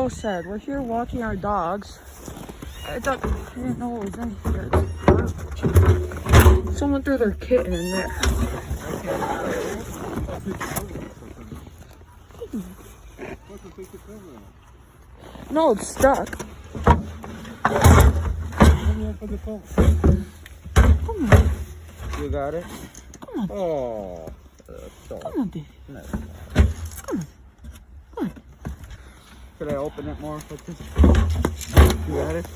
So sad. We're here walking our dogs. I didn't know it was in here. Someone threw their kitten in there. No, it's stuck. Come on. You got it? Come on. Oh. Come on, baby. No. Come on. Come on. Could I open it more with this? You got it?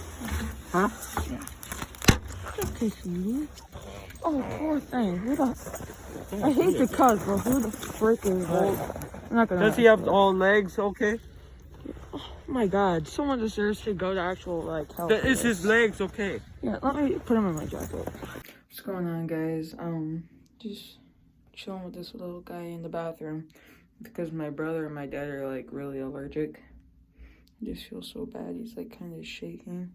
Huh? Yeah. Okay, sweetie. Oh, poor thing. Who the... I hate the cuz, but who the frick is that? I'm not gonna... Does he have all legs okay? Oh my god. Someone deserves to go to actual, like, help. Is his legs okay? Yeah, let me put him in my jacket. What's going on, guys? Just chilling with this little guy in the bathroom because my brother and my dad are, like, really allergic. I just feel so bad. He's, like, kind of shaking.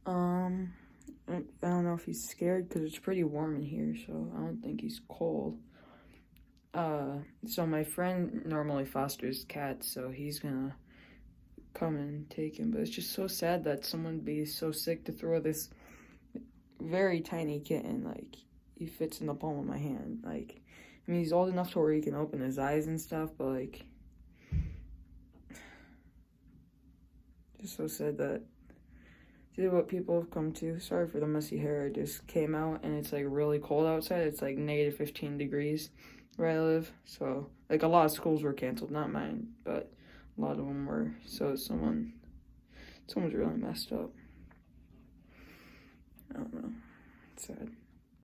I don't know if he's scared because it's pretty warm in here, so I don't think he's cold. So my friend normally fosters cats, so he's gonna come and take him. But it's just so sad that someone would be so sick to throw this very tiny kitten. Like, he fits in the palm of my hand. Like, I mean, he's old enough to where he can open his eyes and stuff, but, like, just so sad that see what people have come to. Sorry for the messy hair. I just came out and it's like really cold outside. It's like negative 15 degrees where I live. So like a lot of schools were canceled, not mine, but a lot of them were. So someone's really messed up. I don't know. It's sad.